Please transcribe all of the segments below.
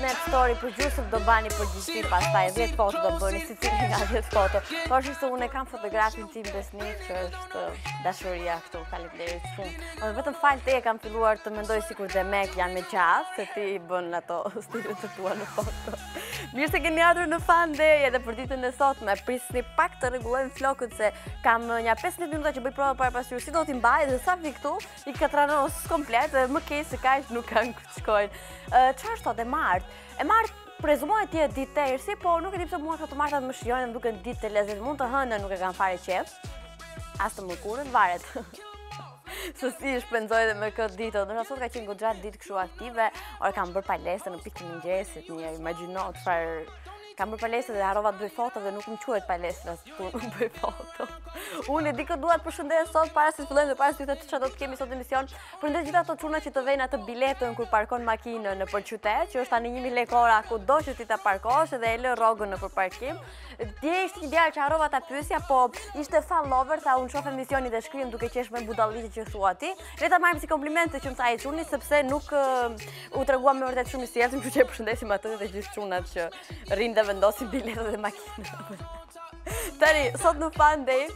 Snap Story për gjusëm do bani përgjithësi pastaj 10 foto do bëni si cili nga 10 foto. Por është se unë kam fotografin tim besnik që është dashuria këtu, faleminderit shumë. Unë vetëm fal te kam filluar të mendoj sikur Demek janë me qaf, se ti bën ato stilet të tua në foto. Mirë se keni ardhur në Fan Day edhe për ditën e sotme. Prisni pak të rregullojmë flokët se kam një 15 minuta që bëj prova para pasqyrë. Si do t'i mbaj dhe sa vi këtu i katranos komplet dhe më keq se kaq nuk kanë ku të shkojnë. Çfarë është sot e martë? E martë prezumohet të jetë ditë të errësi, po nuk e di pse mua këto martat më shijojnë dhe më duken ditë të lezetshme. Mund të hënën nuk e kanë fare qef. As të mërkurën varet. Se si shpenzoj dhe me këtë ditë. Ndërsa sot ka qenë goxha ditë kështu aktive, ora kam bërë palestre në pikën e mëngjesit, një imagjino çfarë kam bërë palestre dhe harrova të bëj foto dhe nuk më quhet palestra kur nuk bëj foto. Unë e di që dua të përshëndes sot para se të fillojmë dhe para se të çfarë do të kemi sot në emision. Përshëndes gjithë ato çuna që të vejnë atë biletën kur parkon makinën nëpër qytet, që është tani 1000 lekë ora kudo që ti ta parkosh dhe e lë rrogën nëpër parkim. Dje ishte një djalë që harrova ta pyesja, po ishte follower, tha unë shoh emisionin dhe shkrim duke qesh me budalliqe që thua ti. Le ta marrim si komplimente që më tha ai çuni sepse nuk u tregua me vërtet shumë i sjellshëm, kështu që e përshëndesim atë dhe gjithë çunat që rrinë dhe vendosin biletat dhe makinat. Tani, sot në Fan Day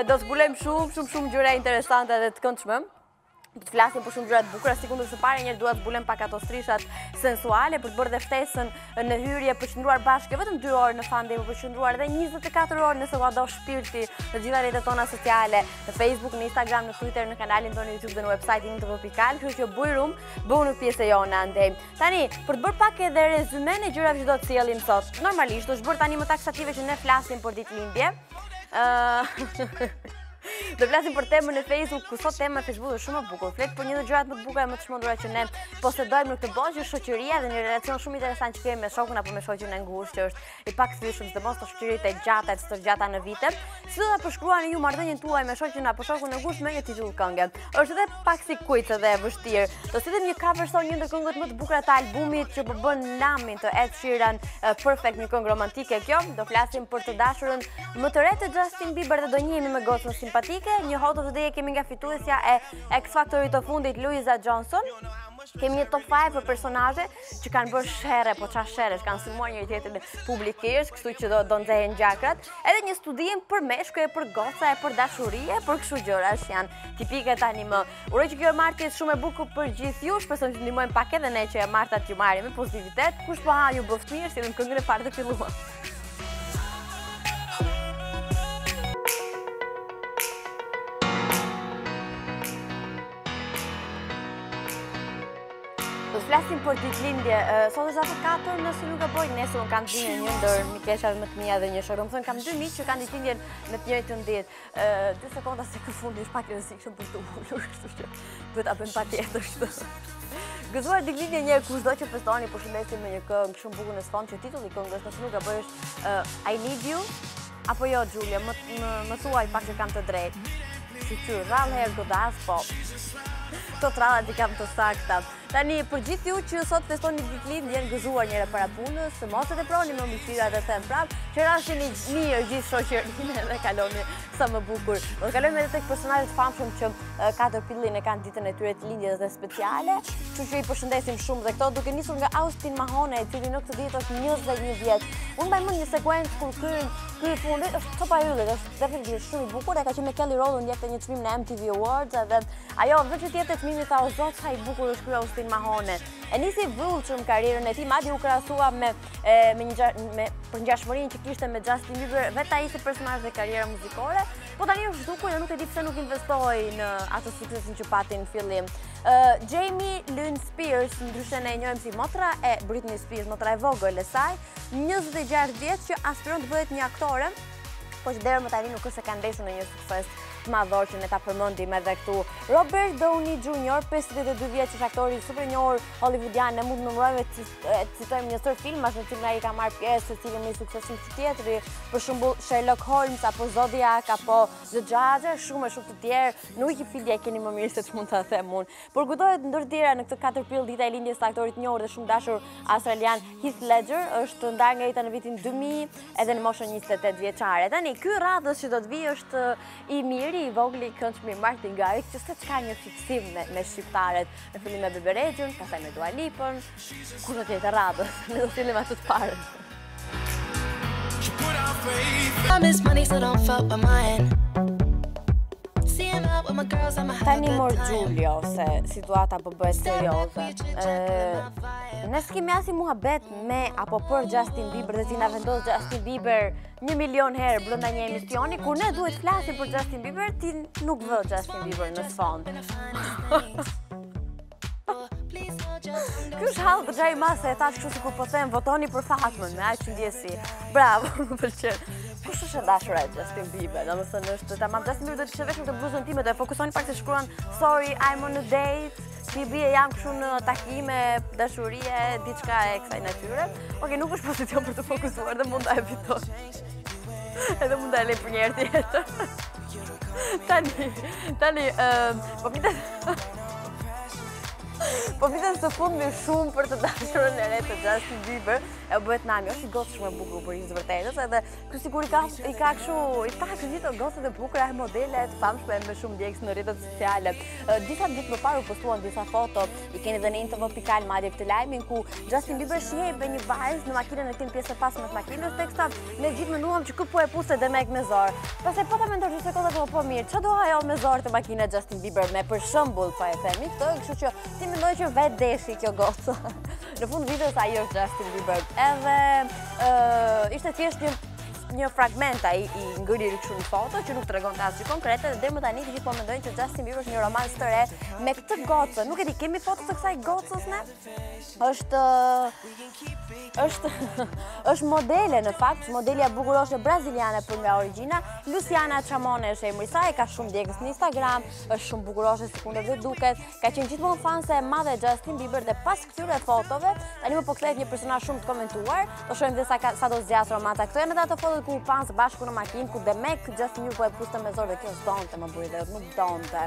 do të zbulojmë shumë gjëra interesante dhe të këndshme. Do të flasim për shumë gjëra të bukura, sikundër së pari njerë duhet zbulojmë pak ato strishat sensuale për të bërë dhe ftesën në hyrje për qëndruar bashkë, vetëm 2 orë në Fan Day, për qëndruar edhe 24 orë nëse ua do shpirti në gjitha rrjetet tona sociale, në Facebook, në Instagram, në Twitter, në kanalin tonë në YouTube dhe në website-in tv.al, kështu që bujrum, bëu pjesë e jona andej. Tani, për të bërë pak edhe rezume në gjërave që do të sjellim sot. Normalisht do të bërë tani më taksative që ne flasim për ditëlindje. Do flasim për temën e Facebook, ku sot tema e Facebook është shumë e bukur. Flet për një ndër gjërat më të bukura e më të çmendura që ne posedojmë në këtë botë, që është shoqëria dhe një relacion shumë interesant që kemi me shokun apo me shoqën e ngushtë, që është i pakthyeshëm, sidomos të shoqëritë e gjata, të gjata në vite. Si do ta përshkruani ju marrëdhënien tuaj me shoqën apo shokun e ngushtë me një titull këngë? Është edhe pak si quiz edhe e vështirë. Do sillim një cover song, një ndër këngët më të bukura të albumit që po bën namin të Ed Sheeran, Perfect, një këngë romantike kjo. Do flasim për të dashurën më të re të Justin Bieber dhe do njihemi me gocën simpatike. Një hot of the day kemi nga fituesja e X Factorit të fundit, Louisa Johnson. Kemi një top 5 për personazhe që kanë bërë shere, po çfarë shere, kanë sulmuar njëri tjetrin publikisht, kështu që do nxehen gjakrat. Edhe një studim për meshkuj, për goca, për dashuri, për kështu gjërash janë tipike tani më. Uroj që kjo martje është shumë e bukur për gjithë ju, shpresoj të ndihmojmë pak edhe ne që martat ju marrim me pozitivitet. Kush po ha ju bëft mirë, sillim këngën e parë të filluar. Do të flasim për ditëlindje. Sot është data 4, nëse nuk gaboj, nesër unë kam ditëlindjen një ndër mikeshat më të mia dhe një shokë. Më thonë kam 2 miq që kanë ditëlindjen në të njëjtën ditë. 2 sekonda se ky fundi është pak rrezikshëm për të ulur, kështu që duhet ta bëjmë patjetër kështu. Gëzuar ditëlindje një kushdo që festoni, përshëndesim me një këngë shumë bukur në sfond që titulli i këngës, nëse nuk gaboj, është I Need You apo jo Giulia, më thuaj pak që kam të drejtë. Si rrallë herë godas, po. Këto trallat i kam të sakta. Tani, për gjithë ju që sot festoni ditëlindjen, gëzuar njëre para punës, së mos e teproni me mbështira dhe them prap, që rashini mirë gjithë shoqërinë dhe kaloni sa më bukur. Do të kalojmë edhe tek personazhet famshëm që 4 pillin e kanë ditën e tyre të lindjes dhe speciale, kështu që i përshëndesim shumë dhe këto, duke nisur nga Austin Mahone, i cili në këtë ditë është 21 vjeç. Unë mbaj mend një sekuencë kur ky fundi është topa yllit, është definitivisht shumë i bukur, e ka qenë me Kelly Rowland jepte një çmim në MTV Awards dhe ajo vetë që jepte çmimin tha o zot sa i bukur është ky Austin Mahone. E nisi vullshëm karrierën e tij, madje u krahasua me për ngjashmërinë që kishte me Justin Bieber, vetë ai si personazh dhe karriera muzikore, po tani është zhdukur dhe nuk e di pse nuk investoi në atë suksesin që pati në fillim. Jamie Lynn Spears, ndryshe ne e njohim si motra e Britney Spears, motra e vogël e saj, 26 vjeç që aspiron të bëhet një aktore, po që deri më tani nuk është se ka ndeshur në një sukses madhor që ne ta përmendim edhe këtu. Robert Downey Jr., 52 vjeç, është aktori super i njohur hollywoodian, ne mund të numërojmë të citojmë një sër filmash në cilin ai ka marrë pjesë, secili me sukses tjetër, për shembull Sherlock Holmes apo Zodiac apo The Judge, shumë të tjerë. Në Wikipedia keni më mirë se ç'mund ta them unë. Por kudohet ndër tjera në këtë 4 prill, dita e lindjes së aktorit të njohur dhe shumë dashur australian Heath Ledger, është ndarë nga jeta në vitin 2000 edhe në moshën 28 vjeçare. Tani ky radhës që do të vijë është i mirë, djali i vogli këndshmi Martin Garrix, që s'ka ka një fiksim me shqiptaret. Në fillim me Bebe Rexhën, pastaj me Dua Lipën, kur do të jetë radhës, ne do fillim atë të parën. Tani mor Giulio, se situata po bëhet serioze. Ne s'kemi as muhabet me apo për Justin Bieber, dhe si na vendos Justin Bieber 1 milion herë brenda një emisioni, kur ne duhet flasim për Justin Bieber, ti nuk vë Justin Bieber në sfond. Ky është hall gjaja i masë, e thash kështu sikur po them votoni për Fatmën me aq ndjesi. Bravo, më pëlqen. Kush është e dashura e Justin Bieber? Domethënë është tamam Justin Bieber do të kishte vetëm të bluzën time, do e fokusoni pak se shkruan sorry I'm on a date. Si bie jam kështu në takime, dashurie, diçka e kësaj natyre. Okej, nuk është pozicion për të fokusuar dhe mund ta evitoj. Edhe mund ta lej për një herë tjetër. Tani, po vitet së fundmi shumë për të dashurën e re të Justin Bieber, e bëhet nami, është i gotë shumë e bukur për ishtë vërtetës, edhe kjo sigur i ka kështu gjithë gotët e bukura e modele të famshme me shumë ndjekës në rrjetet sociale. Disa ditë më parë u postuan disa foto, i keni dhe në Info.al madje këtë lajmin, ku Justin Bieber shihej me një vajzë në makinën e tij, pjesë e pasme të makinës, teksta ne gjithë menduam që ky po e puste Demek me zor. Pastaj po ta mendoj një sekondë po mirë, ç'do ajo me zor të makinës Justin Bieber me për shembull po e themi këtë, kështu që ti mendoj që vetë deshi kjo gocë. Në fund videos ajo është Justin Bieber. Edhe ishte thjesht një fragment ai i ngërir kështu në foto që nuk tregonte asgjë konkrete, dhe deri më tani të gjithë po mendojnë që Justin Bieber është një romans të re me këtë gocë. Nuk e di, kemi foto të kësaj gocës ne? Është modele në fakt, modelja bukuroshe braziliane për nga origjina. Luciana Chamone është emri i saj, ka shumë djegës në Instagram, është shumë bukuroshe si kundër dhe duket. Ka qenë gjithmonë fanse e madhe e Justin Bieber, dhe pas këtyre fotove, tani më po kthehet një personazh shumë të komentuar. Do shohim dhe sa do zgjas romanca. Këto janë ato foto ku pan së bashku në makinë, ku Demek Justin Bieber po e puste me zor, dhe kjo s'donte më bëri, dhe nuk donte.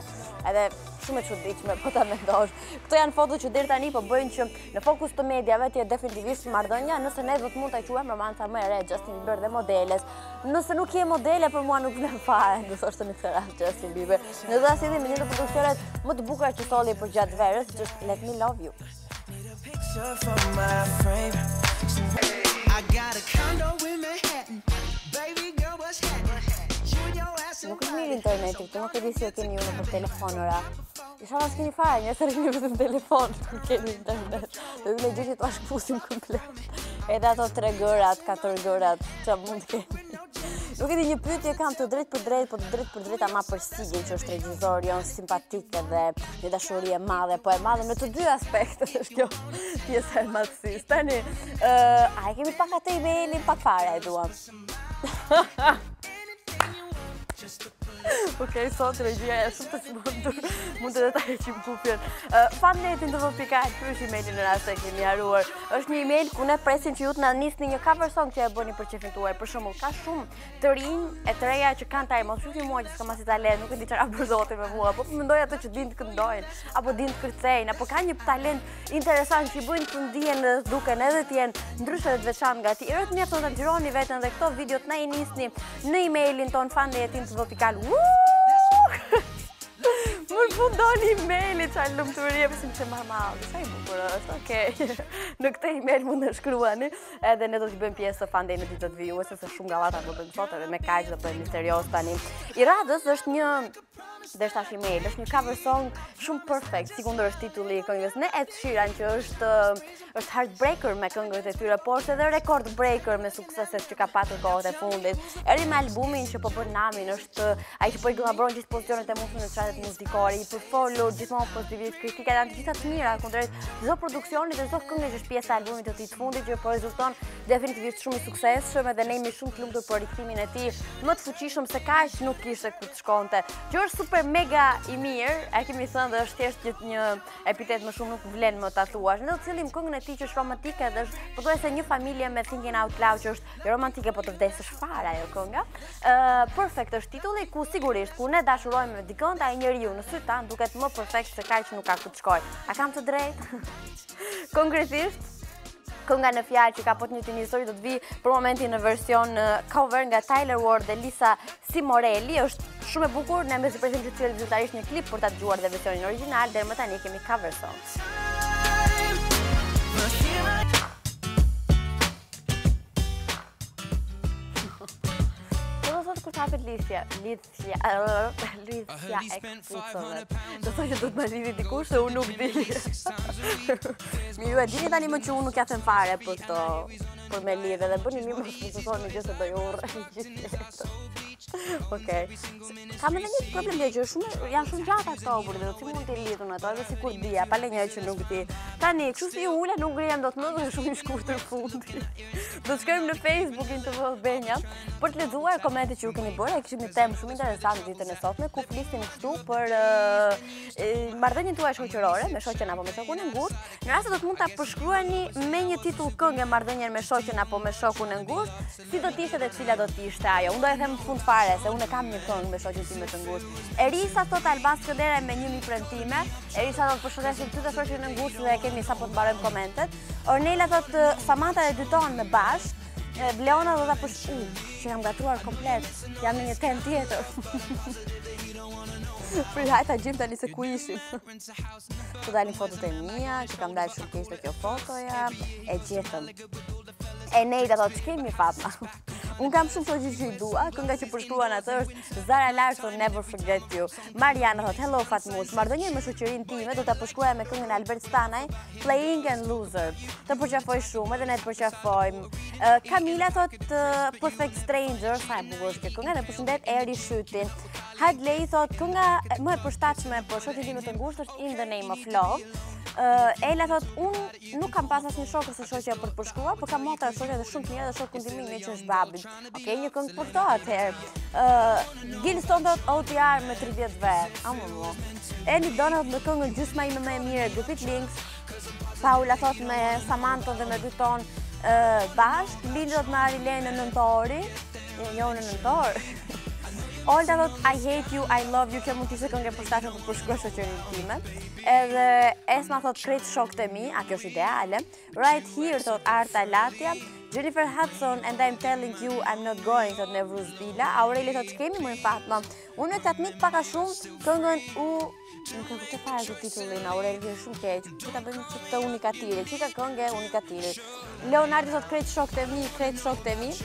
Edhe shumë e çuditshme po ta mendosh. Këto janë foto që deri tani po bëjnë që në fokus të mediave të jetë definitivisht marrëdhënia, nëse ne do të mund ta quajmë romanca më e re Justin Bieber dhe modeles. Nëse nuk je modele, për mua nuk vlen fare, do thoshte në këtë rast Justin Bieber. Ne do ta sillim me një nga produksionet më të bukura që solli për gjatë verës, që është Let Me Love You. Nuk është mirë interneti, të nuk e di si e keni ju në për telefonëra. Isha ma s'keni fare, njësë rëgjë vetëm telefon, nuk keni internet. Dhe ju në gjithë të ashkusim komplet. Edhe ato 3 gërat, 4 gërat, që mund të keni. Nuk e di, një pyetje kam të drejt për drejt, po të drejt për drejt ama për Sigin, që është regjizor jonë simpatike dhe një dashuri e madhe, po e madhe në të dy aspektet është kjo pjesa e madhësisë. Tani, a e kemi pak atë emailin, pak fare e duam. Okej, sot regjia e shumë të çmendur, mund të ta heqim kupjen. Fannetin të vë.al, ky është emaili në rast se keni haruar. Është një email ku ne presim që ju të na nisni një cover song që e bëni për çefin tuaj. Për shembull, ka shumë të rinj e të reja që kanë taj mos shumë mua që s'kam as talent, nuk e di çfarë bërzoti me mua, po mendoj ato që dinë të këndojnë, apo dinë të kërcejnë, apo kanë një talent interesant që i bëjnë të ndihen dhe të duken edhe të jenë ndryshe dhe të veçantë nga tjerët. Mjafton ta nxironi veten dhe këto videot na i nisni në emailin ton fannetin@vë.al. Më fund doli emaili, çfarë lumturie, besim se marrë, sa i bukur është, okej. Në këtë email mund të shkruani, edhe ne do t'i bëjmë pjesë të Fandej në ditët vijuese, se shumë gallata do bëjmë sot, edhe me kaq do bëjmë misterios tani. I radhës është një deshtash email, është një cover song shumë perfect, si kundër është titulli i këngës. Ne Ed Sheeran që është heartbreaker me këngët e tyre, por është edhe record breaker me sukseset që ka patur kohët e fundit. Eri me albumin që po bën namin, është ai që po i gllabron gjithë pozicionet e mundshme në çartet muzikore, i përfolur gjithmonë pozitivisht, kritikat janë të gjitha të mira kundrejt çdo produksioni dhe çdo këngë që është pjesë e albumit të tij të fundit, që po rezulton definitivisht shumë i suksesshëm, edhe ne jemi shumë të lumtur për rikthimin e tij më të fuqishëm se kaq nuk kishte ku të shkonte. Që është super mega i mirë, e kemi thënë dhe është thjesht një epitet më shumë nuk vlen më ta thuash. Ne do të sillim këngën e tij që është romantike dhe është pothuajse një familje me Thinking Out Loud që është romantike, po të vdesësh fare ajo kënga. Perfect është titulli, ku sigurisht ku ne dashurojmë me dikën, ai njeriu në syt tan duket më perfekt se kaq nuk ka ku të shkojë. A kam të drejtë? Konkretisht kënga në fjalë që ka po të një histori do të vi për momentin në version cover nga Tyler Ward dhe Lisa Simorelli, është është shumë e bukur, ne me zëpresim që të vizitarisht një klip për ta dëgjuar dhe versionin original, dhe më tani kemi cover songs. Kur të hapet lidhja eksplicove. Do thoj që do të më lidhi dikush se unë nuk di. Mi ju e dini tani më që unë nuk ja them fare për këto, për me lidhe dhe bëni mi më të thoni gjë se do ju urrë. Okej. Kam edhe një problem që janë shumë gjata këto burë dhe si mund t'i lidhun ato, edhe si kur dia, pa lenja që nuk di. Tani, kështu si ju ule nuk ngrihem dot më dhe shumë i shkurtër fundi. Do të shkojmë në Facebook-in të vëllë Benja për të lexuar komentet që ju keni bërë. Kishim një temë shumë interesante ditën e sotme ku flisnim kështu për marrëdhënien tuaj shoqërore me shoqen apo me shokun e ngushtë. Në rast se do të mund ta përshkruani me një titull këngë marrëdhënien me shoqen apo me shokun e ngushtë, si do të ishte dhe cila do të ishte ajo. Unë do e them në fund fare se unë kam një këngë me shoqen time të ngushtë. Erisa thot Albas Skëndera me 1000 premtime. Erisa do të përshëndesim ty të shoqen e ngushtë dhe kemi sapo të mbarojmë komentet. Ornela thot Samantha dhe dyton me bashkë. Bleona do ta që kam gatruar komplet. Jam në një temë tjetër. Për hajta gjim tani se ku ishim. Të dalin fotot e mia, që kam dalë shumë keq te kjo fotoja, e gjetëm. E nejda thot që kemi Fatma. Unë kam shumë shoqë që i dua, kënga që përshkruan atë është Zara Larsson, Never Forget You. Mariana thot, hello Fatmush, marrëdhënien me shoqërinë time do ta përshkruaja me këngën e Albert Stanaj, Playing and Loser. Të përqafoj shumë, edhe ne të përqafojmë. Kamila thot, Perfect Stranger, sa e bukur është kjo kënga, dhe përshëndet Eri Shytin. Hadley thot, kënga më e përshtatshme për shoqën time të ngushtë është In the Name of Love. Ela thot, unë nuk kam pas asnjë shok ose shoqja për të përshkruar, por kam motra shoqja dhe shumë të mirë dhe shokun tim i që është babi. Okej, një këngë për to atëherë. Gilston thot OTR me 30 vet. Amë. Eni Donald me këngën Gjysma ime më e mirë e grupit Links. Paula thot me Samantha dhe me dyton bashkë. Lindë thot me Arilene në nëntori. Jo në nëntor. Olta thot, I hate you, I love you, kjo mund t'ishte këngë e përshtatshme për përshkruar shoqërinë time. Edhe Esma thot, krejt shokët e mi, a kjo është ideale. Right here thot, Arta Latja. Jennifer Hudson, and I'm telling you, I'm not going, thot Nevruz Bila. Aureli thot, ç'kemi më Fatma. Unë të atmik paka shumë këngën nuk e kuptoj fare këtë titullin, Aureli vjen shumë keq. Që ta bëjmë të unikatiri, që ka këngë unikatiri. Leonardi thot, krejt shokët e mi.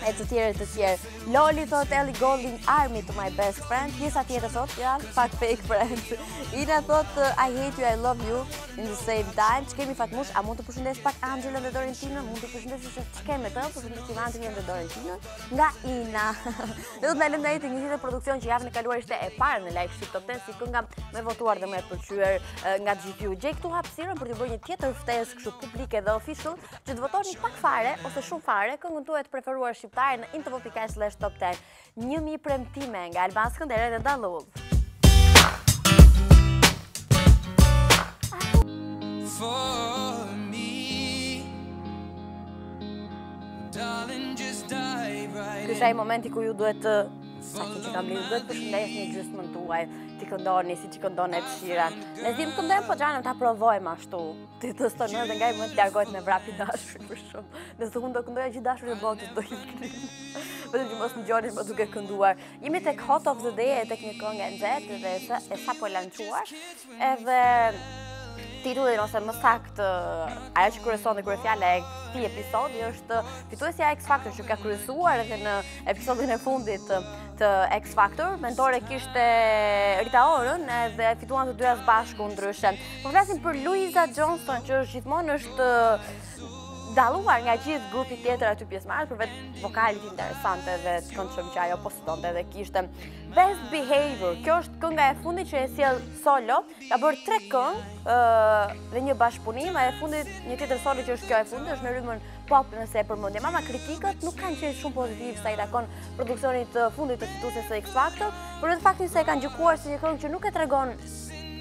E të tjerë. Loli thot Ellie Goulding Army to my best friend. Pjesa tjetër thot janë pak fake friends. Ina thot I hate you, I love you in the same time. Ç'kemi Fatmush, a mund të përshëndes pak Angelën dhe Dorentinën? Mund të përshëndesësh se ç'kemi këtu, përshëndesim Angelën dhe Dorentinën nga Ina. Ne do të ndalojmë ndaj të një tjetër produksion që javën e kaluar ishte e parë në Like Shit Top 10 si kënga më votuar dhe më e pëlqyer nga gjithë ju. Gjej këtu hapësirën për të bërë një tjetër ftesë kështu publike dhe official që të votoni pak fare ose shumë fare këngën tuaj të preferuar shqiptare në info.k/top 10. 1000 premtime nga Albas Skëndera dhe Dallull. Ky është ai momenti ku ju duhet të që kam lidhur, duhet përshëndesni gjysmën tuaj, ti këndoni si që këndon Ed Sheeran. Ne zim këndojmë, po xhanem ta provojmë ashtu. Ti të stonoj dhe nga i mund të largohet me vrapi dashuri për shumë. Nëse unë do këndoja gjithë dashurin e botës do iknin. Vetëm që mos më gjoni më duke kënduar. Jemi tek Hot of the Day, tek një këngë e nxehtë dhe e sapo lançuar. Edhe titulli ose më saktë ajo që kryeson dhe kryefjala e këtij episodi është fituesja e X Factor që ka kryesuar edhe në episodin e fundit të X Factor. Mentore kishte Rita Orën edhe fituan të dyja së bashku ndryshe. Po flasim për Louisa Johnson që gjithmonë është dalluar nga gjithë grupi tjetër aty pjesëmarrës për vetë vokalit interesante dhe të këndshëm që ajo postonte dhe kishte Best Behavior. Kjo është kënga e fundit që e sjell solo. Ka bërë 3 këngë dhe një bashkëpunim, e fundit një tjetër solo që është kjo e fundit, është në ritmin pop nëse e përmendjem. Ama kritikët nuk kanë qenë shumë pozitiv sa i takon produksionit të fundit të fitueses së X Factor, por në faktin se e kanë gjykuar si një këngë që nuk e tregon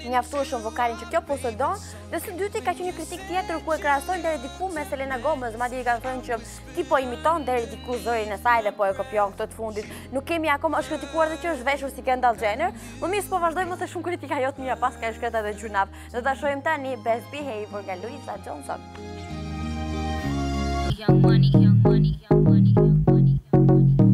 mjaftueshëm vokalin që kjo posedon, dhe së dyti ka qenë një kritik tjetër ku e krahasojnë deri diku me Selena Gomez, madje i kanë thënë që ti po imiton deri diku zërin e saj dhe po e kopjon këtë të fundit. Nuk kemi akoma, është kritikuar dhe që është veshur si Kendall Jenner. Më mirë s'po vazhdojmë më se shumë kritika jotë mia pas ka shkreta dhe gjunaf. Do ta shohim tani Best Behavior nga Louisa Johnson. Young money, young money, young money, young money, young money.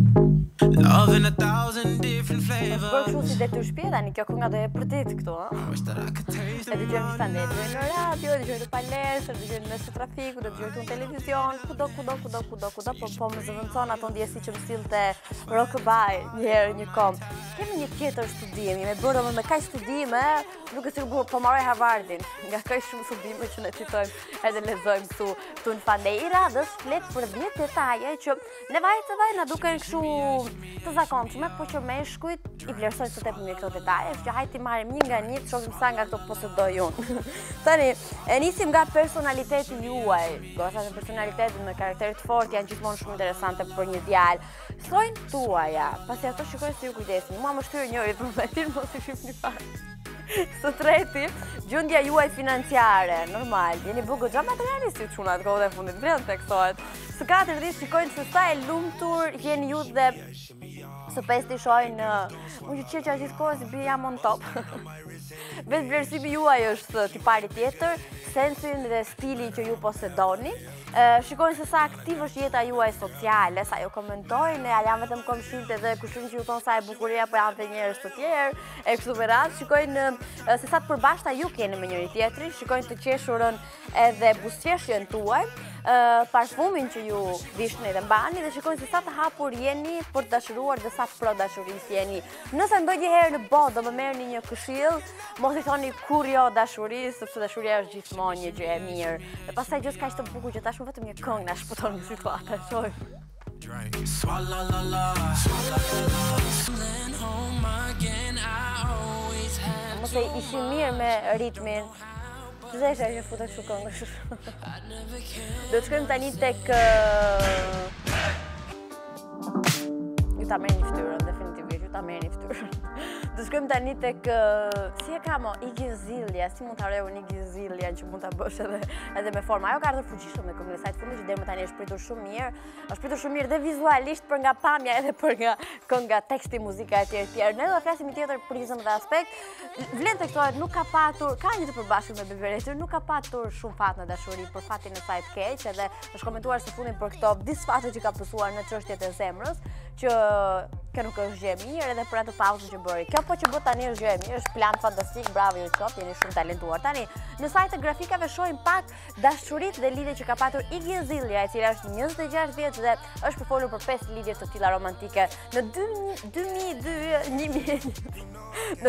Love in 1,000 different flavors. bërë kështu si detyr shtëpi, tani kjo kënga do e përdit këtu, e dëgjojmë gjithandej, dëgjojmë në radio, dëgjojmë në palestër, dëgjojmë në mes të trafiku, dëgjojmë në televizion, kudo, po më zëvendëson ato ndjesi që më sillte rockabye një herë një kohë. Kemi një tjetër studim, me bërë me kaq studime, nuk e sigur po marroj Harvardin, nga kaq shumë studime që ne citojmë edhe lexojmë këtu në fande i radhës, flet për 10 detaje që ne vaj na duken kështu të zakonshme, po që meshkujt i vlerësojnë së tepër këto detaje, që hajti marrim një nga një, të shohim sa nga këto posedoj unë. Tani, e nisim nga personaliteti juaj. Goshat e personalitetit me karakterit fort janë gjithmonë shumë interesante për një djalë. Thojnë tuaja, pasi ato shikojnë si ju kujdesni. Mua më shtyr njëri për momentin, mos i shifni fare. Së treti, gjendja juaj financiare, normal, jeni bërë goxha materialisti të çunat kohët e fundit, vlen teksohet. Së katërti, shikojnë se sa e lumtur jeni ju dhe së pesti shojnë, unë që që gjithkohës i bie jam on top. Vetë vlerësimi juaj është tipari tjetër, sensin dhe stili që ju posedoni. Shikojnë se sa aktiv është jeta juaj sociale, sa ju komentojnë, a janë vetëm komshitë dhe kushin që ju thonë sa e bukuria, po janë të njerëz të tjerë, e kështu me radhë. Shikojnë se sa të përbashkëta ju keni me njëri tjetrin, shikojnë të qeshurën edhe buzëqeshjen tuaj, parfumin që ju vishni dhe mbani, dhe shikojnë se sa të hapur jeni për të dashuruar dhe sa pro dashurisë jeni. Nëse ndonjëherë në botë do më merrni një këshill, mos i thoni kur jo dashurisë, sepse dashuria është gjithmonë një gjë e mirë. Dhe pastaj gjë kaq të bukur që tash vetëm një këngë na shpëton nga situata, shojmë. Mos e ishim mirë me ritmin. Pse është që futet kështu këngësh? Do të shkojmë tani tek ju ta merrni fytyrën, definitivisht ju ta merrni fytyrën. Do shkojmë tani tek si e ka mo Iggy Azalea, si mund ta harroj unë Iggy Azalea që mund ta bësh edhe me forma. Ajo ka ardhur fuqishëm me këngën e saj të fundit që deri më tani është pritur shumë mirë. Është pritur shumë mirë dhe vizualisht për nga pamja edhe për nga kënga, teksti, muzika e tjerë. Ne do të flasim një tjetër prizëm dhe aspekt. Vlen teksohet, nuk ka patur, ka një të përbashkët me Beberetin, nuk ka patur shumë fat në dashuri për fatin e saj të keq, edhe është komentuar së fundin për këto disfate që ka pësuar në çështjet e zemrës, që kjo nuk është gjë e mirë edhe për atë pauzën që bëri. Kjo po që bë tani është gjë e mirë, është plan fantastik, bravo ju qoftë, jeni shumë talentuar. Tani, në sajtë të grafikave shohim pak dashuritë dhe lidhjet që ka patur Iggy Azalea, e cila është 26 vjeç dhe është përfolur për 5 lidhje të tilla romantike. Në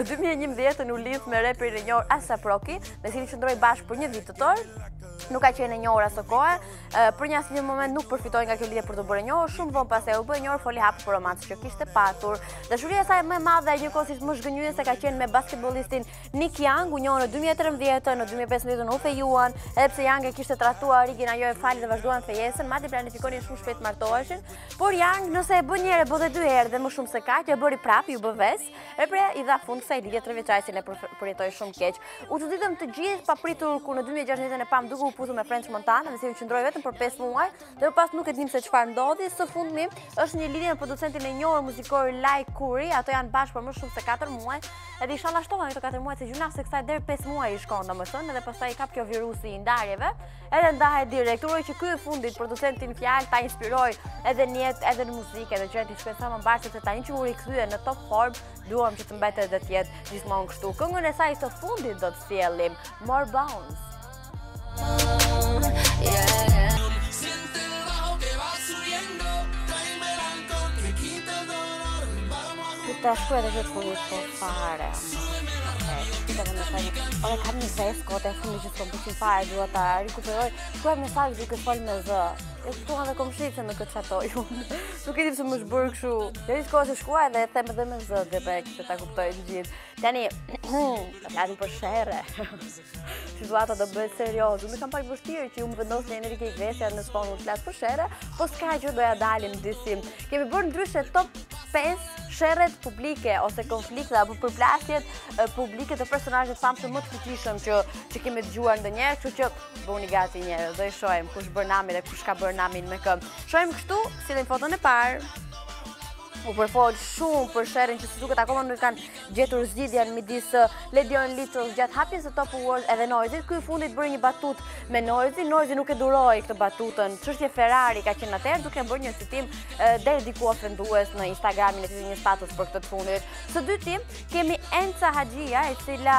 2011 u lidh me reperin e njohur A$AP Rocky, me cilin qëndroi bashkë për një vit të tërë. Nuk ka qenë e njohur asë kohë, për një asnjë moment nuk përfitoi nga kjo lidhje për të bërë e njohur, shumë vonë pastaj u bë e njohur, foli hapur për romancë që kishte patur. Dashuria e saj më e madhe njëkohësisht më zhgënjyese ka qenë me basketbollistin Nick Young, u njohën në 2013, në 2015 u fejuan, edhe pse Young e kishte trahtuar Riggin, ajo e fali dhe vazhduan fejesën, madje planifikonin shumë shpejt martoheshin, por Young nëse e bën një herë, bë 2 herë dhe më shumë se kaq, e bëri prapë, ju bë ves, repre i dha fund kësaj lidhje 3 vjeçare që ne përjetoi shumë keq. U çuditëm të gjithë papritur kur në 2016 e pam duke u puthur me French Montana, dhe si u qëndroi vetëm për 5 muaj, dhe më pas nuk e dim se çfarë ndodhi. Së fundmi është një lidhje me producentin e njohur muzikor Lai Curry, ato janë bashkë për më shumë se 4 muaj, edhe inshallah shtohen këto 4 muaj se gjuna se kësaj deri 5 muaj i shkon domethënë, edhe pastaj i kap kjo virusi i ndarjeve, edhe ndahet direkt. Uroj që ky e fundit producentin fjalë ta inspiroj edhe në jetë, edhe në muzikë, edhe gjërat i shkojnë sa më mbar, sepse tani që u rikthye në top form, duam që të mbetet edhe të jetë gjithmonë kështu. Këngën e saj të fundit do të sjellim More Bounce. Të shkuj edhe gjithë fundit po fare. Ore kam një zesë kote e fundit që s'kom pëqin fare, duhet ta rikuperoj. Shkuaj mesazh duke fol me zë. E shkuan dhe komshit se me këtë qatoj unë. Nuk e dim se më shbërë këshu. Dhe një kohë se shkuaj dhe e them edhe me zë dhe be kështë ta kuptoj të gjithë. Tani, të flasim për shere. Situata do bëhet serioz. Unë kam pak vështirë që ju më vendos në Enrique Iglesias në spon unë flas për shere, po s'ka që doja dalim dysim. Kemi bërë ndryshe top 5 sherret publike ose konflikte apo përplasjet publike të personazheve të famshëm më të fuqishëm që kemi dëgjuar ndonjëherë, kështu që bëuni gati njerëz, do i shohim kush bën namin dhe kush ka bërë namin me kë. Shohim kështu, sillim foton e parë. u përfol shumë për sherrin që si duket akoma nuk kanë gjetur zgjidhjen midis Ledion Little gjatë hapjes së Top Awards edhe Noisy. Ky i fundit bëri një batutë me Noisy. Noisy nuk e duroi këtë batutën. Çështje Ferrari ka qenë atëherë duke bërë një citim deri diku ofendues në Instagramin e tij, një status për këtë të fundit. Së dyti kemi Enca Haxhia, e cila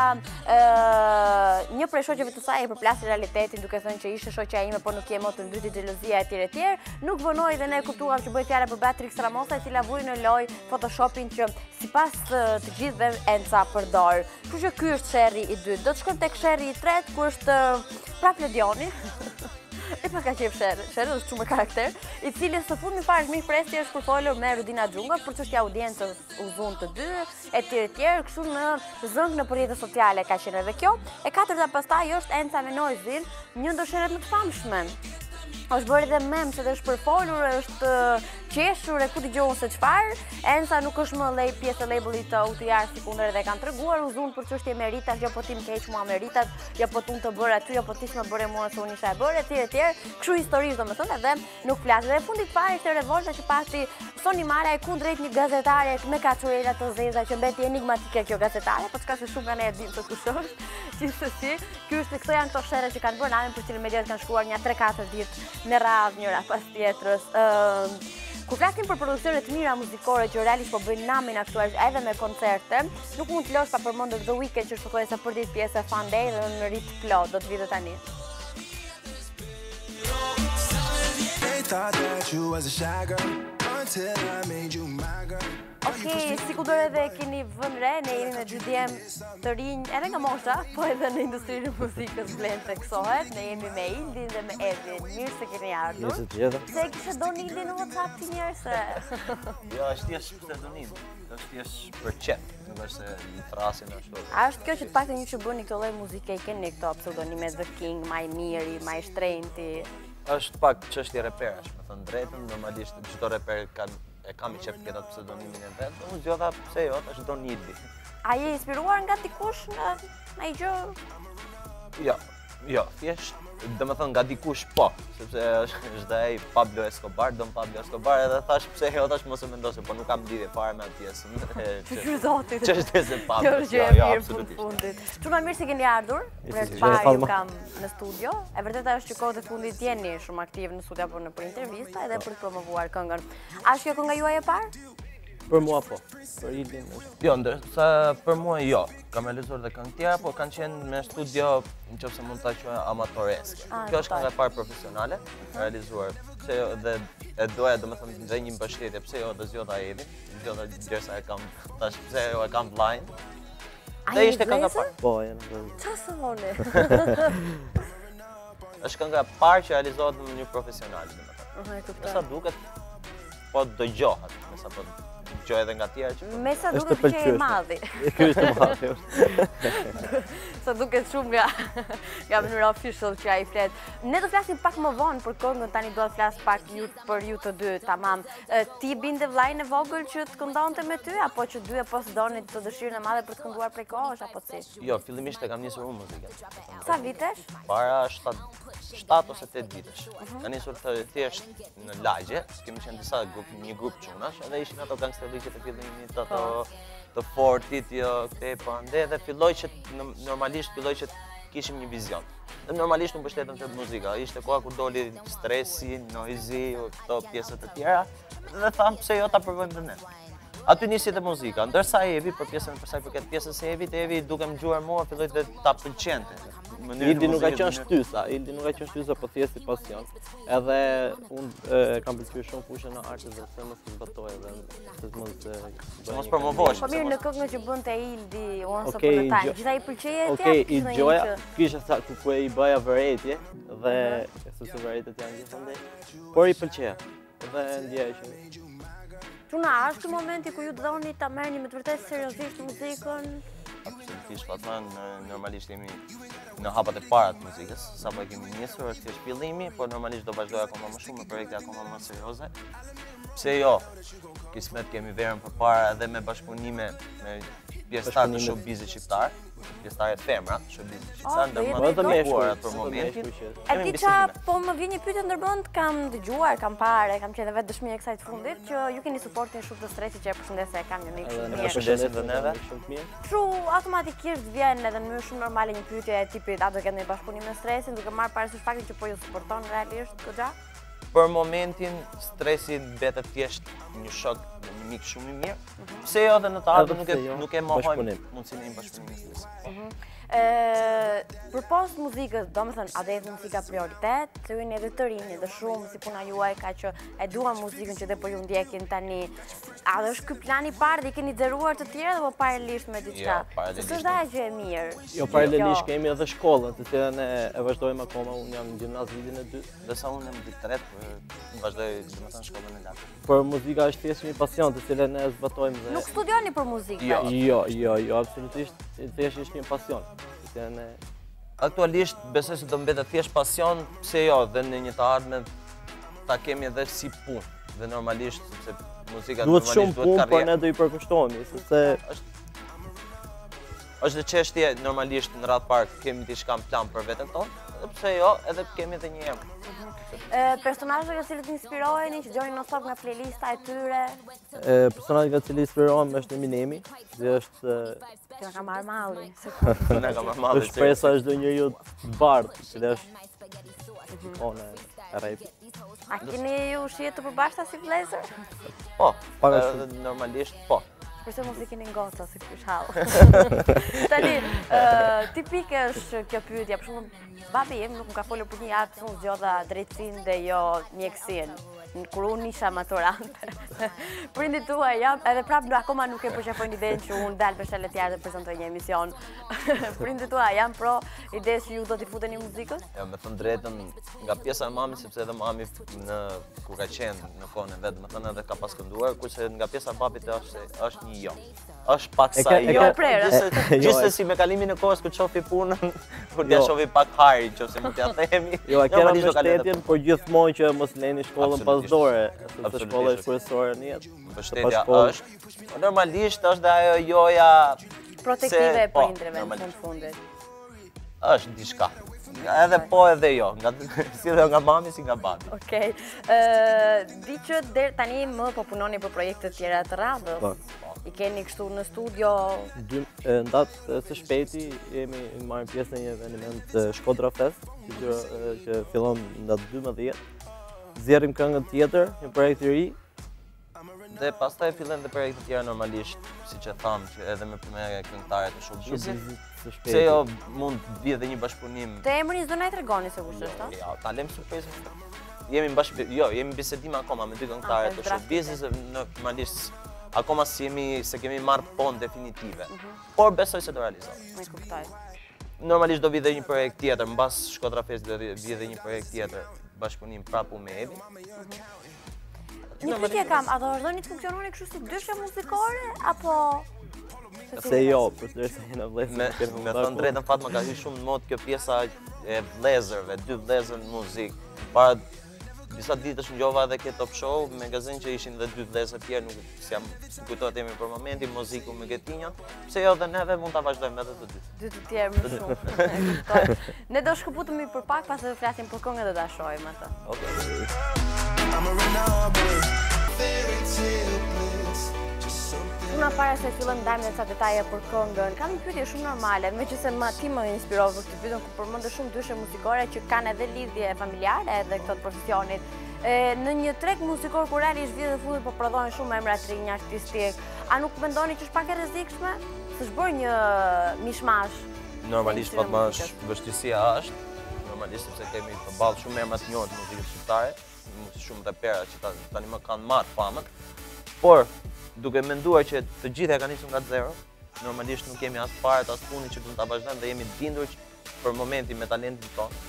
një prej shoqeve të saj e përplasi realitetin duke thënë që ishte shoqja ime, por nuk je më të ndryti xhelozia etj. Nuk vonoi dhe ne kuptuam që bëhet fjala për Beatrix Ramosa, e cila vuri në loj Photoshopin që sipas të gjithëve Enca përdor. Kështu që ky është sherri i dytë. Do të shkojmë tek sherri i tretë, ku është prap Ledioni. E pa ka qef sherri është shumë me karakter, i cili së fundmi fare miq presi është përfolur me Rudina Xhunga për çështja audiencës u zon të dy, etj, kështu në zëng në rrjetet sociale ka qenë edhe kjo. E katërta pastaj është Enca me Noisy, një ndër sherrat më të famshme. Është bërë edhe mem se është përfolur, është qeshur e ku dëgjon se çfarë. Enca nuk është më pjesë e labelit të UTR sikundër edhe kanë treguar, u zon për çështje meritas, jo po ti më keq mua meritas, jo po tu të bëra aty, jo po ti më bëre mua se unë isha e bërë etj. Kështu histori domethënë edhe nuk flas. Dhe fundit fare ishte revolta që pati Soni Mara e kundrejt një gazetare me kaçurela të zeza që mbeti enigmatike kjo gazetare, po çka se shumë nga ne e dimë se kush është. Gjithsesi, këto janë këto sherre që kanë bërë namin për cilën mediat kanë shkruar një 3-4 ditë me radhë njëra pas tjetrës. Kur flasim për produksionet të mira muzikore që realisht po bëjnë namin aktualisht edhe me koncerte, nuk mund të lësh pa përmendur The Weeknd që shkoi për ditë pjesë e Fun Day dhe në rit plot do të vijë tani. Okej, si ku dore dhe keni vënë re, ne jemi me dy djemë të rinj edhe nga mosha, po edhe në industrinë e muzikës vlen theksohet. Ne jemi me Ildin dhe me Edin. Mirë se keni ardhur. Mirë se të gjithë. Se kishe donë Ildin në WhatsApp ti njerë se? Jo, është thjesht pseudonim. Është thjesht për qep, nuk është se i thrasin ashtu. A është kjo që të paktën ju që bëni këtë lloj muzike i keni këto pseudonime The King, Maj Miri, Maj Shtrejnti? Është pak çështje reperash, me thënë drejtën, normalisht çdo reper e kam i qef këtë pseudonimin e vet, unë zgjodha pse jo, është Donidi. A je inspiruar nga dikush në ai gjë? Jo, thjesht, domethënë nga dikush po, sepse është ai Pablo Escobar, Don Pablo Escobar, edhe thash pse jo, tash mos e mendoj, po nuk kam lidhje fare me atë pjesën. Që zotit. Ç'është se Pablo. Jo, absolutisht. Shumë mirë se keni ardhur. Për të parë ju kam në studio. E vërteta është që kohët e fundit jeni shumë aktiv në studio apo për intervista edhe për të promovuar këngën. A është kjo kënga juaj e parë? Për mua po, për Ildin është. Jo, ndërsa për mua jo. Kam realizuar dhe këngë tjera, por kanë qenë me studio, nëse mund ta quaj amatoreske. Kjo është kënga e parë profesionale, realizuar. Pse jo dhe e doja domethënë të një mbështetje, pse jo dhe zgjodha Edin, zgjodha derisa e kam tash pse jo e kam vllajin. Dhe ishte kënga e parë. Po, janë. Çfarë vone? Është kënga e parë që realizohet në mënyrë profesionale, domethënë. E kuptoj. Sa duket, po dëgjohet, nësa po dëgjoj edhe nga tjerë që... Me sa duket që e madhi. Ky është i madhi. Sa duket shumë nga mënyra official që ai flet. Ne do flasim pak më vonë për këngën, tani do të flas pak për ju të dy, tamam. Ti binde vllajin e vogël që të këndonte me ty, apo që dy apo s'doni të dëshirën e madhe për të kënduar prej kohësh, apo si? Jo, fillimisht e kam nisur unë muzikën. Sa vitesh? Para 7 ose 8 vitesh. Ka nisur të thjesht në lagje, kemi qenë një grup çunash, edhe ishin ato gangsterliqet e fillimit, ato të fortit, jo këtej po ande, dhe normalisht filloi që kishim një vizion. Dhe normalisht unë mbështetëm te muzika, ishte koha kur doli Stresi, Noisy, këto pjesët e tjera, dhe tham pse jo ta provojmë dhe ne. Aty nisi dhe muzika, ndërsa Evi, për pjesën për sa i përket pjesës së Evit, Evi duke më gjuar mua, filloi të ta pëlqente. Ildi nuk ka qenë shtysa, po thjesht si pasion. Edhe unë kam pëlqyer shumë fushën e artit dhe se mos zbatoj edhe se mos promovohesh. Po mirë, në këngën që bënte Ildi, Once Upon a Time, gjithaj i pëlqejë atje? Okej, i dëgjoja, kisha sa ku i bëja vërejtje dhe sepse vërejtjet janë gjithandej. Por i pëlqeja. Dhe ndjeja që Çuna, është ky momenti ku ju doni ta merrni me të vërtetë seriozisht muzikën? Absolutisht, Fatma, normalisht jemi në hapat e para të muzikës, sapo e kemi nisur, është thjesht fillimi, por normalisht do vazhdoj akoma më shumë me projekte akoma më serioze. Pse jo, kismet kemi verën përpara edhe me bashkëpunime me pjesëtar të showbizit shqiptar, pjesëtarët femra të showbizit shqiptar, ndërmend edhe të meshkuj për momentin. E di qa, po më vjen një pyetje ndërmend, kam dëgjuar, kam parë, kam qenë vetë dëshmi e kësaj të fundit që ju keni suportin shumë të stresit që e përshëndes se e kam një mik shumë mirë. Përshëndesim dhe neve. Kështu automatikisht vjen edhe në mënyrë shumë normale një pyetje e tipit a do ketë një bashkëpunim me stresin, duke marrë parasysh faktin që po ju suporton realisht goxha? Për momentin stresi mbetet thjesht një shok, një mik shumë i mirë. Pse jo edhe në të ardhmen nuk e mohojmë mundësinë e një bashkëpunimi me stresin. Për post muzikës, do me thënë, a dhe muzika prioritet, se ju edhe të rinj, edhe shumë si puna juaj ka që e duan muzikën që dhe po ju ndjekin tani. A dhe është ky plani parë dhe i keni xheruar të tjerë dhe po paralelisht me diçka? Se s'është ajo që e mirë. Jo, paralelisht kemi edhe shkollën, të cilën e vazhdojmë akoma, unë jam në gjimnaz vitin e 2. Ndërsa unë jam vit 3, vazhdoj domethënë shkollën e lartë. Por muzika është thjesht një pasion të cilën ne zbatojmë dhe Nuk studioni për muzikë? Jo, absolutisht thjesht është një pasion. Aktualisht besoj se do mbetet thjesht pasion, pse jo, dhe në një të ardhmen ta kemi edhe si punë. Dhe normalisht sepse muzika duhet normalisht shumë punë, por ne do i përkushtohemi, sepse është dhe çështje normalisht në radhë parë kemi diçka në plan për veten tonë, edhe pse jo, edhe kemi edhe një emër. Personazhet nga cilët inspiroheni, që gjoni non-stop nga playlista e tyre? Personazhet nga cilët inspirohem është Eminemi, që është Që ka marrë malli. Na ka marrë malli. është shpresa e çdo njeriu të bardhë, që është ikone e rapit. A keni ju shihet të përbashkëta si vëllezër? Po, Para normalisht po. Përse mos i keni goca si ky shall. Tani, tipike është kjo pyetje, për shembull, babi im nuk më ka folur për një javë se unë zgjodha drejtësinë dhe jo mjekësinë. Kur unë isha maturante. Prindit tuaj jam, edhe prapë akoma nuk e përqafojnë idenë që unë dalë për shellet tjerë dhe prezantoj një emision. Prindit tuaj jam pro idesë që ju do t'i futeni muzikës? Jo, me thënë drejtën, nga pjesa e mamit, sepse edhe mami kur ka qenë në kohën e vet, më thënë edhe ka pas kënduar, kurse nga pjesa e babit është një jo. Është pak sa jo. Gjithsesi me kalimin e kohës kur shofi punën, kur t'ia shofi pak hajri, nëse mund t'ia themi. Jo, e kena mbështetjen, por gjithmonë që mos leni shkollën pas dore, sepse shkolla është kryesore në jetë. Mbështetja është. Normalisht është dhe ajo joja protektive e prindreve në fundit. Është diçka. Edhe po edhe jo, si dhe nga mami si nga babi. Okej. Di që deri tani më po punoni për projekte të tjera të radhës. I keni kështu në studio? Në datë së shpejti jemi marrë pjesë në një eveniment Shkodra Fest, që fillon në datë 12. Zjerrim këngën tjetër, një projekt i ri. Dhe pastaj fillen dhe projekte tjera normalisht, siç e tham, që edhe me këngëtarë të showbizit. Pse jo mund të vijë edhe një bashkëpunim. Të emrin s'do na i tregoni se kush është? Jo, ta lëm surprizën. Jemi bisedim akoma me dy këngëtarë të showbizit, normalisht akoma se kemi marrë ponë definitive, por besoj se do realizohet. Me kuptoj. Normalisht do vi dhe një projekt tjetër, mbas Shkodra Fest do vi dhe një projekt tjetër, bashkëpunim prapë me Ebi. Një pyetje kam, a do vazhdoni të funksiononi kështu si dyshe muzikore, apo... Se jo, përderisa jena vëllezër. Me thënë drejtën Fatma ka hyrë shumë në mod kjo pjesa e vëllezërve, dy vëllezër në muzikë. Para disa ditësh ngjova edhe ke Top Show, magazin që ishin dhe dy vëllezër tjerë, nuk kujtohet emri për momentin, muziku me Getinjon. Pse jo dhe neve mund ta vazhdojmë edhe të dy. Dy të tjerë më shumë. Ne do shkëputemi për pak, pas edhe flasim për këngë dhe ta shohim atë. Puna para se fillojmë ndajmë ca detaje për këngën, kam një pyetje shumë normale, meqense ti më inspirove këtë pyetje, ku përmendë shumë dyshe muzikore që kanë edhe lidhje familjare edhe këto të profesionit. Në një treg muzikor kur realisht vjen dhe futet po prodhohen shumë emra të rinj artistik, a nuk mendoni që është pak e rrezikshme? Se s'bën një mishmash. Normalisht Fatma, vështirësia është, normalisht sepse kemi përballë shumë emra të njohur të muzikës shqiptare, shumë rapera që tani më kanë marrë famën, por duke menduar që të gjithë e kanë nisur nga zero, normalisht nuk kemi as parë as punin që mund ta vazhdojmë dhe jemi të bindur që për momentin me talentin tonë,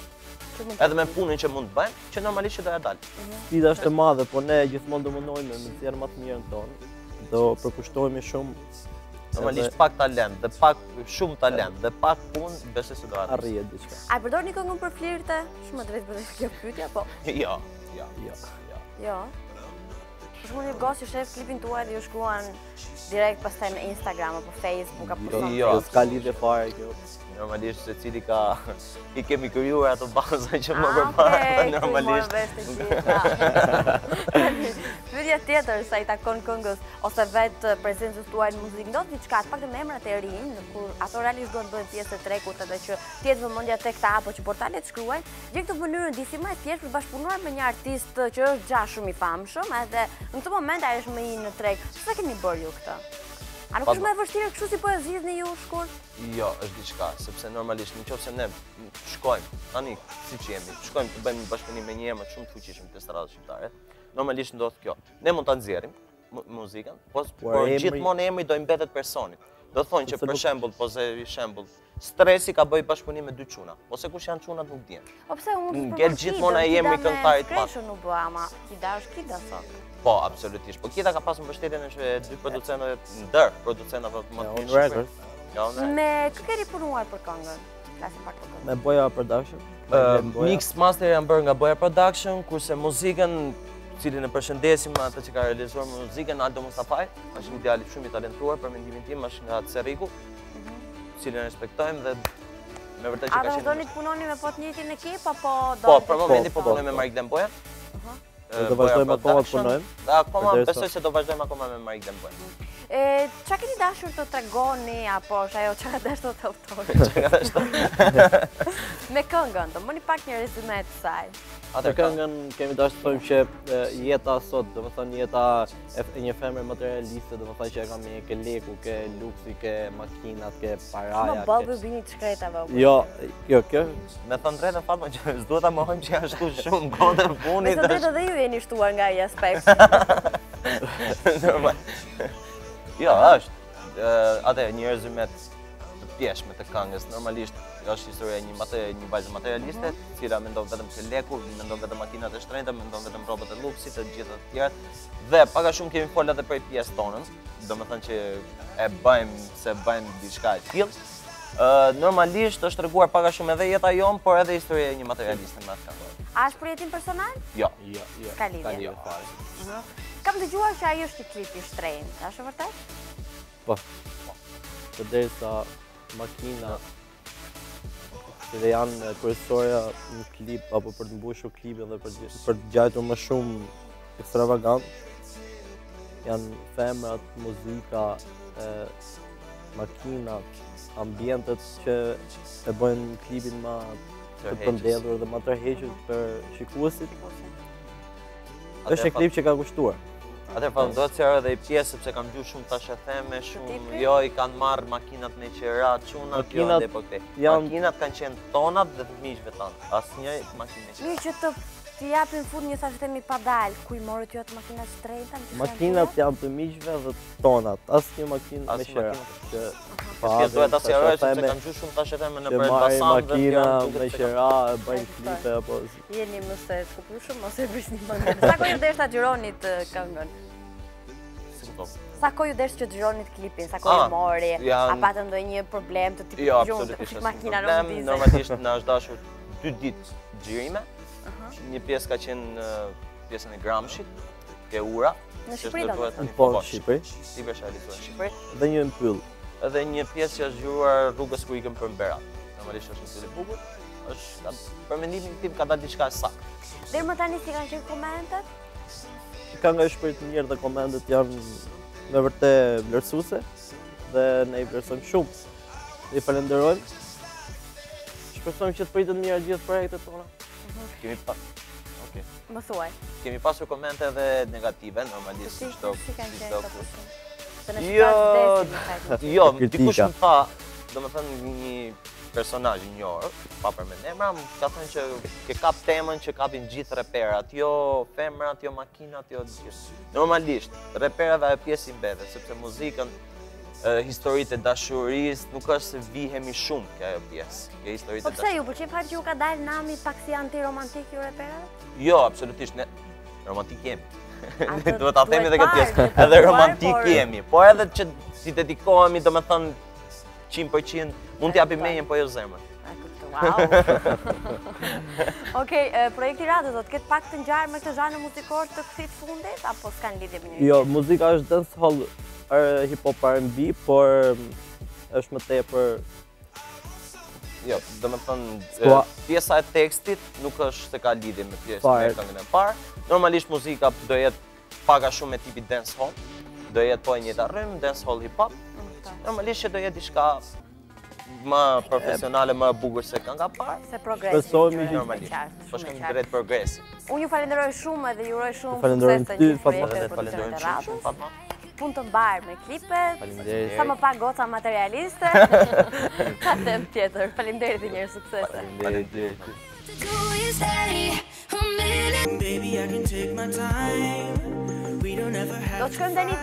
edhe me punën që mund të bëjmë, që normalisht që do ja dalë. Sfida është e madhe, po ne gjithmonë do mundojmë me nxjerr më të mirën tonë. Do përkushtohemi shumë. Normalisht pak talent, dhe pak shumë talent, dhe pak punë, besoj se do arrihet diçka. A përdorni këngën për flirte? Shumë drejt për kjo pyetje, po. Jo. Jo. Për shembull, një gos që shef klipin tuaj dhe ju shkruan direkt pastaj me Instagram apo Facebook apo Jo, s'ka lidhje fare kjo. Normalisht se cili i kemi krijuar ato baza që më përpara normalisht. Pyetja tjetër sa i takon këngës ose vetë prezencës tuaj në muzikë, ndodh diçka të paktën me emrat e rinj, kur ato realisht duan të bëhen pjesë të trekut edhe që të jetë vëmendja tek ta apo që portalet shkruajnë, gjej këtë mënyrën disi më e thjeshtë për të bashkëpunuar me një artist që është gjatë shumë i famshëm, edhe në këtë moment ai është më i në treg. Çfarë keni bërë ju këtë? A nuk është më e vështirë kështu si po e zgjidhni ju shkurt? Jo, është diçka, sepse normalisht nëse ne shkojmë tani siç jemi, shkojmë të bëjmë një bashkëpunim me një emër shumë të fuqishëm të estradës shqiptare, normalisht ndodh kjo. Ne mund ta nxjerrim muzikën, por gjithmonë emri do i mbetet personit. Do thonë që për shembull, Stresi ka bëj bashkëpunim me dy çuna, ose kush janë çunat nuk dihen. Po pse unë ngel gjithmonë ai emri këngëtarit pas. Kështu nuk bëa, ama Kida është Kida sot. Po, absolutisht. Po Kida ka pasur mbështetjen e dy producentëve ndër producentëve më të mirë. Me kë keni punuar për këngën? Flasim pak për këngën. Me Boja Production. Mix master janë bërë nga Boja Production, kurse muzikën, cilin e përshëndesim atë që ka realizuar muzikën, Aldo Mustafaj, është një djalë shumë i talentuar, për mendimin tim është nga Cerriku, cilin respektojmë dhe me vërtet që ka qenë. A do doni të punoni me po të njëjtin ekip apo do? Po, për momentin po punojmë me Marik Demboja. Do vazhdojmë akoma të punojmë. Akoma besoj se do vazhdojmë akoma me Marik Demboja. Çka keni dashur të tregoni apo është ajo çka dashur të autori? Me këngën, do bëni pak një rezume të saj. Atë këngën kemi dashur të thonë që jeta sot, domethënë jeta e një femre materialiste, domethënë që e ka me ke leku, ke luksi, ke makinat, ke paraja. Më bëllë bini të shkretave. Jo, kjo. Me thënë drejtën Fatma që s'duhet ta mohojmë që janë shtu shumë godë punit. Me të drejtë dhe ju jeni shtuar nga ai aspekt. Normal. Jo, është. Atë një rezume të pjeshme të këngës. Normalisht është historia një vajze materialiste, cila mendon vetëm se leku, mendon vetëm makinat e shtrenjta, mendon vetëm rrobat e luksit, të gjitha të tjerat. Dhe pak a shumë kemi folur edhe për pjesë tonën, domethënë që e bëjmë diçka e tillë. Normalisht është treguar pak a shumë edhe jeta jon, por edhe historia e një materialiste me atë këngë. A është për jetim personal? Jo. Ka lidhje. Kam dëgjuar që ai është i klipi i shtrenjtë, a është vërtet? Po. Përderisa makina dhe janë kryesorja në klip apo për të mbushur klipin dhe për të gjajtur më shumë ekstravagant, janë femrat, muzika, makinat, ambientet që e bëjnë klipin më të përmbledhur dhe më tërhequr për shikuesit. Është një klip që ka kushtuar. Atëherë falem, do të sqaroj edhe i pjesë sepse kam dëgjuar shumë tash e theme, shumë jo i kanë marrë makinat me qera, çunat, jo ande po këtej. Makinat kanë qenë tonat dhe të miqve tanë. Asnjë makinë. Mirë që të japin fund një thashë themi pa dal, ku i morët ju atë makinat shtrenjta? Makinat janë të miqve dhe tonat, asnjë makinë me qera. Që duhet ta sqaroj sepse kam dëgjuar shumë tash e theme në Elbasan dhe makina me qera, bëjnë klipe apo jeni mos e skupushëm ose prisni mendjen. Sa kohë ju desh ta xhironit këngën? Sa kohë ju desh që xhironit klipin, sa kohë mori, a patën ndonjë problem të tipit gjumë makina nuk di. Normalisht na është dashur 2 ditë xhirime. Një pjesë ka qenë pjesën e Gramshit, ke ura. Në Shqipëri po në Shqipëri. Si është realizuar në Shqipëri. Dhe një mbyll. Edhe një pjesë që është zgjuar rrugës ku ikëm për Berat. Normalisht është një mbyll i bukur. Është për mendimin tim ka dalë diçka saktë. Deri më tani si kanë qenë komentet? Kënga është për të mirë dhe komentet janë me vërtet vlerësuese dhe ne i vlerësojmë shumë. I falenderojmë. Shpresojmë që të pritet mirë gjithë projektet tona. Kemi pas. Okej. Më thuaj. Kemi pasur komente edhe negative, normalisht çdo. Jo, dikush më tha, domethënë një personazh i njohur, pa përmend emra, ka thënë që ke kap temën që kapin gjithë reperat, jo femrat, jo makinat, jo gjithë. Normalisht, reperave ajo pjesë i mbetet, sepse muzikën, historitë e dashurisë, nuk është se vihemi shumë ke ajo pjesë, ke historitë e dashurisë. Po pse ju pëlqen fakt që ju ka dalë nami pak si antiromantik ju reperave? Jo, absolutisht, ne romantik jemi. Duhet ta themi edhe këtë pjesë, edhe romantik jemi, po edhe që si dedikohemi, domethënë 100% mund t'japim menjen, po jo zemrën. Wow! Okej, projekti radhë do të ketë pak të ngjarë me këtë zhanër muzikor të këtij fundit apo s'kan lidhje me njëri? Jo, muzika është dancehall hip-hop R&B, por është më tepër Jo, do me thënë, pjesa e tekstit nuk është se ka lidhje me pjesën e këngën e parë. Normalisht muzika do jetë pak a shumë me tipi dancehall, do jetë po e njëjta rrymë, dancehall hip-hop. Normalisht që do jetë diçka më profesionale, më e bukur se kënga parë. Se progresi. Normalisht. Po shkojmë drejt progresit. Unë ju falenderoj shumë edhe ju uroj shumë sukses të gjithë projektet për të radhës. Fatma. Punë të mbarë me klipet, sa më pak goca materialiste, ka tem tjetër. Faleminderit dhe njerë suksese. Do të shkojmë tani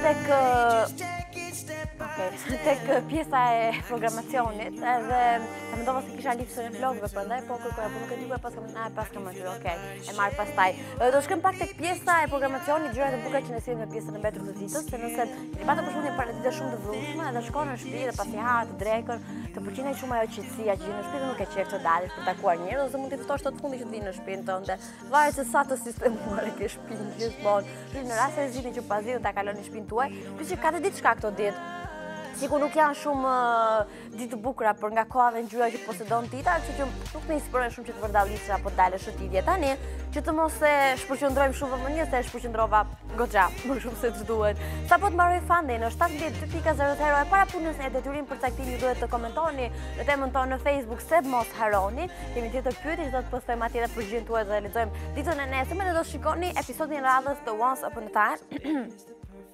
tek pjesa e programacionit, edhe e mendova se kisha listën e vlogëve prandaj, po kërkoja, po nuk e dua pas kam aty, okay. E marr pastaj. Do shkojmë pak tek pjesa e programacionit, gjërat e bukura që ne sillim në pjesën e mbetur të ditës, se nëse i patë për shkak një paraditë shumë të vrullshme, edhe shkon në shtëpi dhe pasi ha të drekën, të pëlqen shumë ajo qetësia që në shtëpi, nuk e qef të dalësh për takuar njerëz, ose mund të ftosh tot fundi që të vinë në shtëpinë tënde. Varet se sa të sistemuar e ke shtëpinë gjithmonë. Në rast se zgjidhni që paziu ta kaloni në shtëpinë tuaj, plus që ka të ditë çka këto ditë. Sikur nuk janë shumë ditë të bukura, për nga koha dhe ngjyra që posedon Tita, kështu që nuk më inspirojnë shumë që të vërdallisha apo të dalësh shëtitje. Tani, që të mos e shpërqendrojmë shumë vëmendje, se e shpërqendrova goxha, më shumë se ç'duhet. Sapo të mbaroj fande në 72.00 e para punës e detyrim për caktim ju duhet të komentoni në temën tonë në Facebook se mos harroni. Kemi tjetër pyetje që do të postojmë atje dhe përgjigjen tuaj dhe lexojmë ditën e nesërme dhe do shikoni episodin e radhës të Once Upon a Time.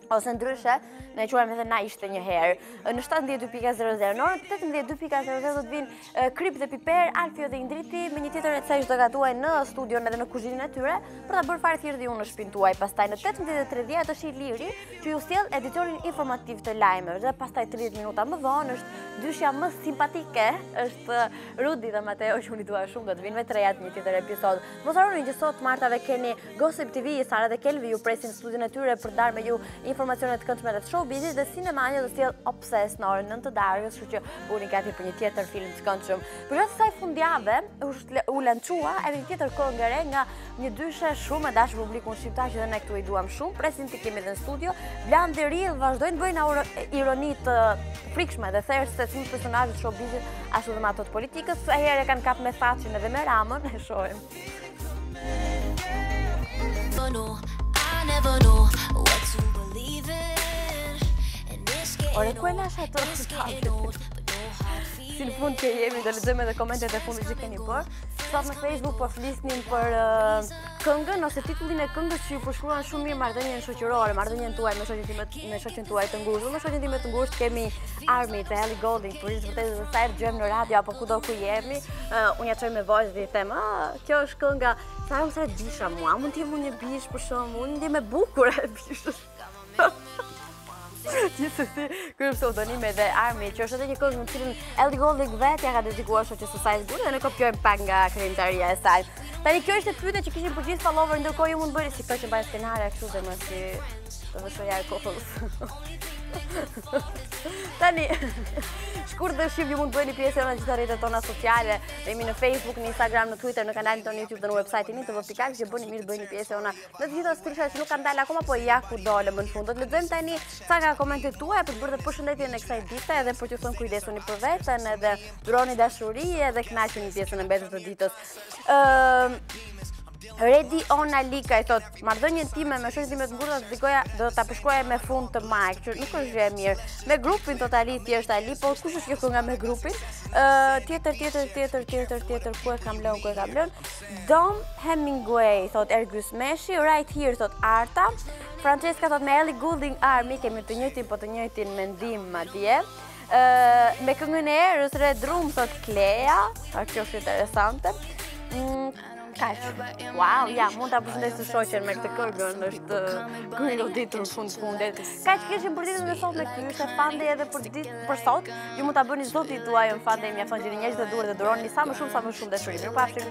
Ose ndryshe, ne e quajmë edhe Na ishte një herë. Në 72.00, në orën 18.00 do të vinë Krip dhe Piper, Alfio dhe Indriti, me një tjetër recezh do gatuaj në studion edhe në kuzhinën e tyre, për ta bërë fare thirrje unë në shtëpinë tuaj. Pastaj në 18.30 është Iliri, që ju sjell editorin informativ të lajmeve, dhe pastaj 30 minuta më vonë është dyshja më simpatike, është Rudi dhe Mateo, që unë i dua shumë, do të vinë me trejat një tjetër episod. Mos harroni që sot martave keni Gossip TV, Sara dhe Kelvi ju presin në studion e tyre për të darë me ju informacionet të këndshme të showbizit, dhe Sinemania do sjell Obsessed në orën 9 të darkës, kështu që bëni gati për një tjetër film të këndshëm. Përveç kësaj fundjavë u lançua edhe një tjetër këngë e re nga një dyshe shumë e dashur publikun shqiptar që ne këtu i duam shumë. Presin të kemi edhe në studio. Blan dhe Rill vazhdojnë të bëjnë ironi të frikshme dhe thjesht si personazhe të showbizit, ashtu dhe me ato të politikës. Sa herë kanë kap me Thatchin edhe me Ramën, e shohim. Ore, ku e lash ato si në fund që jemi, do lexojmë edhe komentet e fundit që keni bërë. Sot në Facebook po flisnin për këngën ose titullin e këngës që ju përshkruan shumë mirë marrëdhënien shoqërore, marrëdhënien tuaj me shoqen tuaj të ngushtë. Me shoqen time të ngushtë kemi Army të Ellie Goulding, por është vërtet se sa herë dëgjojmë në radio apo kudo ku jemi, unë ja çoj me voice dhe i them, kjo është kënga, sa unë sa bisha mua, mund të jem unë një bish për shkakun, unë ndjem e bukur e bishës. Gjithsesi, ky pseudonim edhe Army, që është edhe një këngë në cilën Ellie Goulding vetë ja ka dedikuar shoqës së saj zgjuar dhe ne kopjojmë pak nga krijimtaria e saj. Tani kjo ishte pyetja që kishin për gjithë follower, ndërkohë ju mund bëni si që mbaj skenare kështu dhe më si të vëshoja e kohës. Tani, shkurt dhe shqip ju mund bëni pjesë në gjitha rrjetet tona sociale, dhe jemi në Facebook, në Instagram, në Twitter, në kanalin tonë YouTube dhe në website-in TV.al, që bëni mirë bëni pjesë në të gjitha strishat që nuk kanë dalë akoma, po ja ku dole më në fund. Do të lexojmë tani sa nga komentet tuaja për të bërë përshëndetjen e kësaj dite edhe për t'ju thënë kujdesuni për veten, edhe duroni dashuri edhe kënaquni pjesën e mbetur të ditës. Ready on Alika i thot, marrëdhënien time me shoqen time të ngurtë do ta përshkruaj me fund të maj, që nuk është gjë e mirë. Me grupin totalisht thjesht Ali, po kush është kjo kënga me grupin? Tjetër, ku e kam lënë? Dom Hemingway thot Ergus Meshi, right here thot Arta. Francesca thot me Ellie Goulding Army, kemi të njëjtin mendim madje. Me këngën e erës Red Room thot Klea, kjo është interesante. Kaq. Wow, ja, mund ta përshëndes shoqen me këtë këngën, është këngë ditur në fundit. Kaq kishim për ditën e sot me këtë, ishte fande edhe për sot. Ju mund ta bëni zotit tuaj në fande, mjafton që njerëzit e duhet të duroni sa më shumë dashuri. Mirupafshim.